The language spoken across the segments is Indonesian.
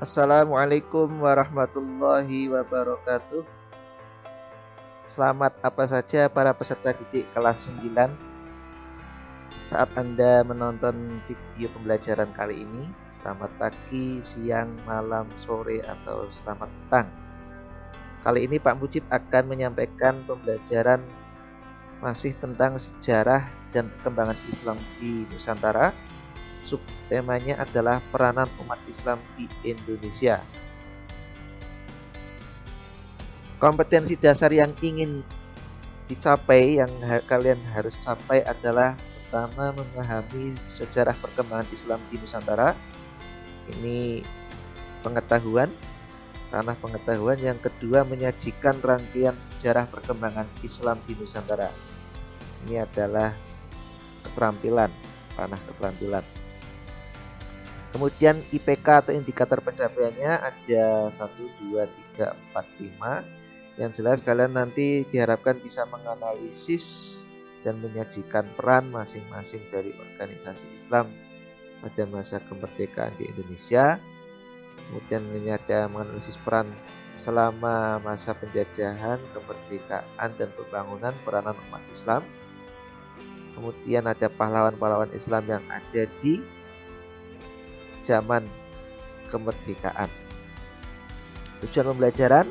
Assalamualaikum warahmatullahi wabarakatuh. Selamat apa saja para peserta didik kelas 9 saat Anda menonton video pembelajaran kali ini. Selamat pagi, siang, malam, sore, atau selamat petang. Kali ini Pak Mujib akan menyampaikan pembelajaran masih tentang sejarah dan perkembangan Islam di Nusantara. Subtemanya adalah peranan umat Islam di Indonesia. Kompetensi dasar yang ingin dicapai, yang kalian harus capai adalah pertama, memahami sejarah perkembangan Islam di Nusantara. Ini pengetahuan, ranah pengetahuan. Yang kedua, menyajikan rangkaian sejarah perkembangan Islam di Nusantara. Ini adalah keterampilan, ranah keterampilan. Kemudian IPK atau indikator pencapaiannya ada 1, 2, 3, 4, 5. Yang jelas kalian nanti diharapkan bisa menganalisis dan menyajikan peran masing-masing dari organisasi Islam pada masa kemerdekaan di Indonesia. Kemudian ini ada menganalisis peran selama masa penjajahan, kemerdekaan, dan pembangunan peranan umat Islam. Kemudian ada pahlawan-pahlawan Islam yang ada di zaman kemerdekaan. Tujuan pembelajaran,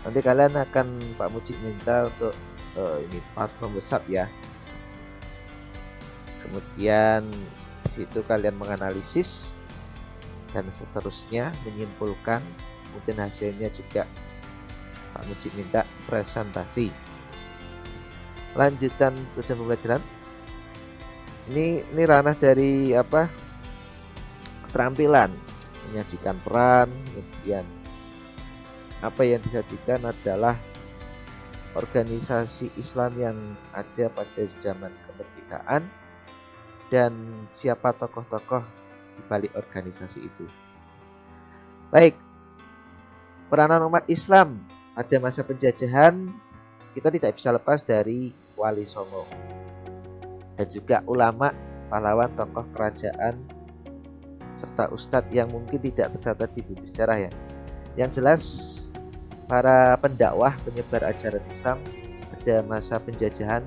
nanti kalian akan Pak Mujib minta untuk ini platform WhatsApp ya. Kemudian di situ kalian menganalisis dan seterusnya menyimpulkan. Kemudian hasilnya juga Pak Mujib minta presentasi. Lanjutan tujuan pembelajaran. Ini ranah dari keterampilan, menyajikan peran. Kemudian apa yang disajikan adalah organisasi Islam yang ada pada zaman kemerdekaan dan siapa tokoh-tokoh di balik organisasi itu. Baik, peranan umat Islam pada masa penjajahan, kita tidak bisa lepas dari Wali Songo dan juga ulama, pahlawan, tokoh kerajaan, serta ustadz yang mungkin tidak tercatat di buku sejarah ya. Yang jelas para pendakwah, penyebar ajaran Islam pada masa penjajahan,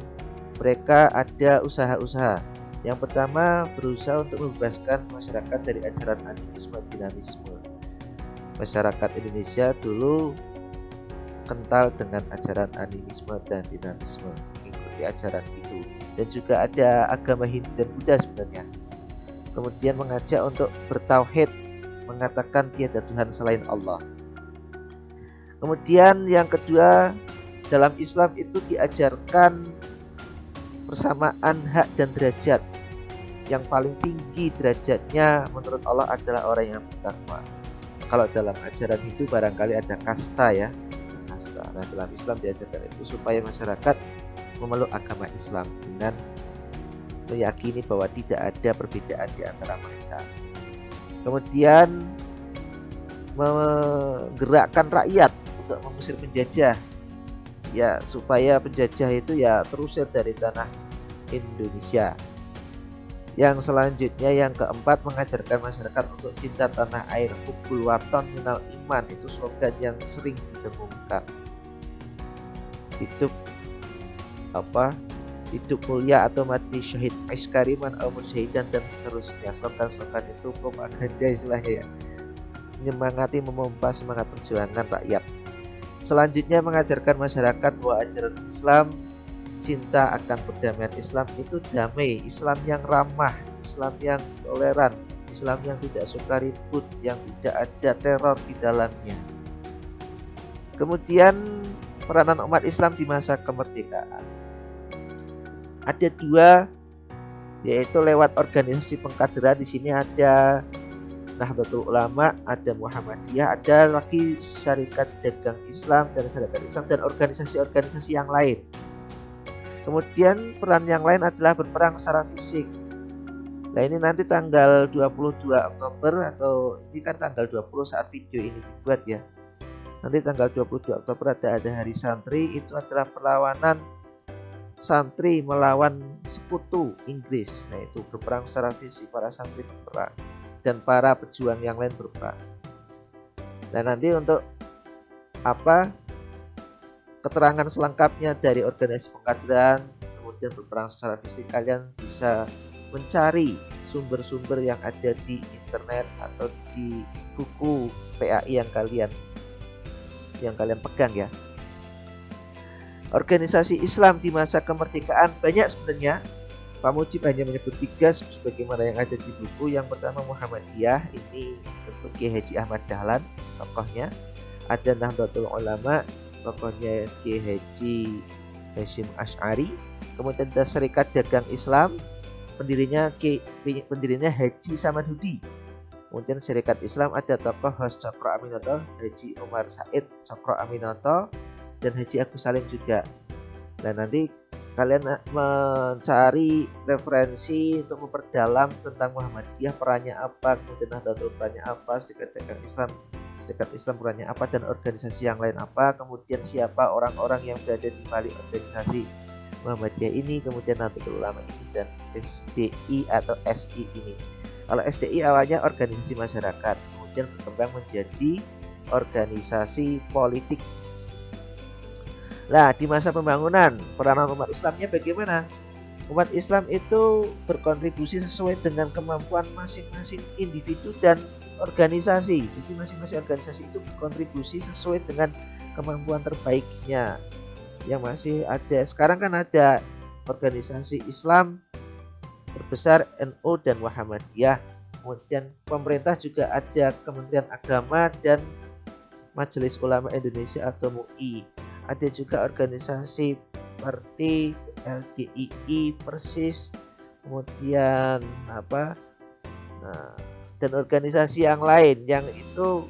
mereka ada usaha-usaha. Yang pertama, berusaha untuk membebaskan masyarakat dari ajaran animisme, dinamisme. Masyarakat Indonesia dulu kental dengan ajaran animisme dan dinamisme, mengikuti ajaran itu. Dan juga ada agama Hindu dan Buddha sebenarnya. Kemudian mengajak untuk bertauhid, mengatakan tiada Tuhan selain Allah. Kemudian yang kedua, dalam Islam itu diajarkan persamaan hak dan derajat. Yang paling tinggi derajatnya menurut Allah adalah orang yang bertakwa. Kalau dalam ajaran Hindu barangkali ada kasta ya, kasta. Nah, dalam Islam diajarkan itu supaya masyarakat memeluk agama Islam dengan meyakini bahwa tidak ada perbedaan di antara mereka. Kemudian menggerakkan rakyat untuk mengusir penjajah, ya supaya penjajah itu ya terusir dari tanah Indonesia. Yang selanjutnya, yang keempat, mengajarkan masyarakat untuk cinta tanah air. Hubbul waton minal iman, itu slogan yang sering didengungkan. Hidup mulia atau mati syahid, aiskariman atau musyahidan, dan seterusnya. Slogan-slogan itu propaganda istilahnya ya, menyemangati, memompa semangat perjuangan rakyat. Selanjutnya mengajarkan masyarakat bahwa ajaran Islam, cinta akan perdamaian Islam itu damai, Islam yang ramah, Islam yang toleran, Islam yang tidak suka ribut, yang tidak ada teror di dalamnya. Kemudian peranan umat Islam di masa kemerdekaan ada dua, yaitu lewat organisasi pengkaderan. Di sini ada Nahdlatul Ulama, ada Muhammadiyah, ada lagi Syarikat Dagang Islam dan Syarikat Islam dan organisasi-organisasi yang lain. Kemudian peran yang lain adalah berperang secara fisik. Nah, ini nanti tanggal 22 Oktober, atau ini kan tanggal 20 saat video ini dibuat ya. Nanti tanggal 22 Oktober ada Hari Santri, itu adalah perlawanan santri melawan sekutu Inggris. Nah, itu berperang secara fisik, para santri berperang dan para pejuang yang lain berperang. Dan nanti untuk apa keterangan selengkapnya dari organisasi pengkaderan, kemudian berperang secara fisik, kalian bisa mencari sumber-sumber yang ada di internet atau di buku PAI yang kalian pegang ya. Organisasi Islam di masa kemerdekaan banyak sebenarnya. Pak Mujib hanya menyebut 3 sebagaimana yang ada di buku. Yang pertama Muhammadiyah, ini tentu Kiai Haji Ahmad Dahlan tokohnya. Ada Nahdlatul Ulama, tokohnya Kiai Haji Hasyim Asy'ari. Kemudian ada Serikat Dagang Islam, pendirinya Haji Samanhudi. Kemudian Serikat Islam ada tokoh Hos Cokro Aminoto, Haji Umar Said Cokro Aminoto, dan Haji Agus Salim juga. Dan nanti kalian mencari referensi untuk memperdalam tentang Muhammadiyah, perannya apa, kemudian Nahdlatul perannya apa, Serikat Islam perannya apa, dan organisasi yang lain apa, kemudian siapa orang-orang yang berada di balik organisasi Muhammadiyah ini, kemudian Nahdlatul Ulama ini, dan SDI atau SI ini. Kalau SDI awalnya organisasi masyarakat, kemudian berkembang menjadi organisasi politik. Nah, di masa pembangunan peranan umat Islamnya bagaimana? Umat Islam itu berkontribusi sesuai dengan kemampuan masing-masing individu dan organisasi. Jadi masing-masing organisasi itu berkontribusi sesuai dengan kemampuan terbaiknya. Yang masih ada sekarang kan ada organisasi Islam terbesar NU dan Muhammadiyah. Kemudian pemerintah juga ada Kementerian Agama dan Majelis Ulama Indonesia atau MUI. Ada juga organisasi seperti LGII, Persis, kemudian dan organisasi yang lain yang itu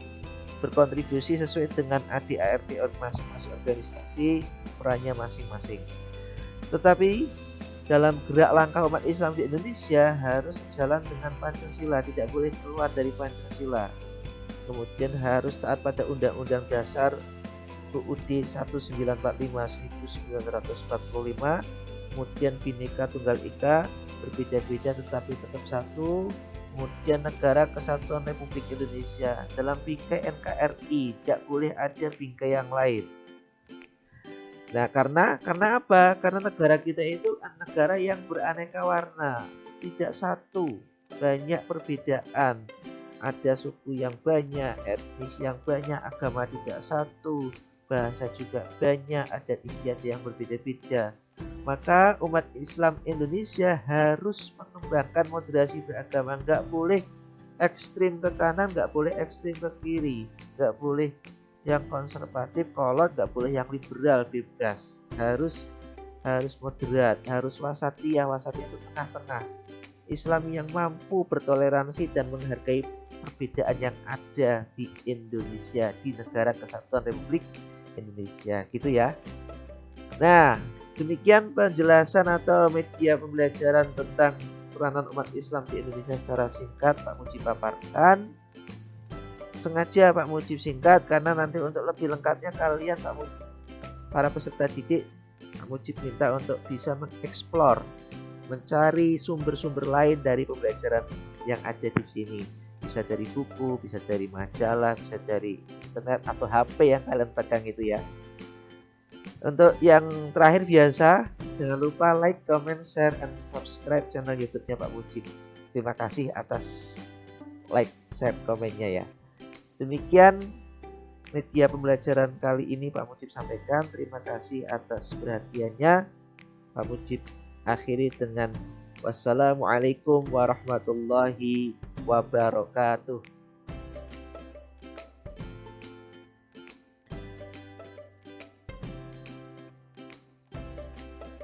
berkontribusi sesuai dengan ADART masing-masing organisasi, perannya masing-masing. Tetapi dalam gerak langkah umat Islam di Indonesia harus sejalan dengan Pancasila, tidak boleh keluar dari Pancasila. Kemudian harus taat pada Undang-Undang Dasar UUD 1945 1945, kemudian Bhinneka Tunggal Ika, berbeda-beda tetapi tetap satu, kemudian Negara Kesatuan Republik Indonesia, dalam bingkai NKRI tidak boleh ada bingkai yang lain. Nah, karena apa? Karena negara kita itu negara yang beraneka warna, tidak satu, banyak perbedaan. Ada suku yang banyak, etnis yang banyak, agama tidak satu, bahasa juga banyak, adat istiadat yang berbeda-beda. Maka umat Islam Indonesia harus mengembangkan moderasi beragama, nggak boleh ekstrim ke kanan, nggak boleh ekstrim ke kiri, nggak boleh yang konservatif kolot, nggak boleh yang liberal bebas, harus moderat, harus wasatiyah. Wasatiyah itu tengah-tengah, Islam yang mampu bertoleransi dan menghargai perbedaan yang ada di Indonesia, di Negara Kesatuan Republik Indonesia, gitu ya. Nah, demikian penjelasan atau media pembelajaran tentang peranan umat Islam di Indonesia secara singkat Pak Mujib paparkan. Sengaja Pak Mujib singkat karena nanti untuk lebih lengkapnya kalian para peserta didik, Pak Mujib minta untuk bisa mengeksplor, mencari sumber-sumber lain dari pembelajaran yang ada di sini. Bisa dari buku, bisa dari majalah, bisa dari internet atau HP yang kalian pegang itu ya. Untuk yang terakhir biasa, jangan lupa like, comment, share, and subscribe channel YouTube-nya Pak Mujib. Terima kasih atas like, share, komennya ya. Demikian media pembelajaran kali ini Pak Mujib sampaikan. Terima kasih atas perhatiannya. Pak Mujib akhiri dengan wassalamualaikum warahmatullahi wabarakatuh.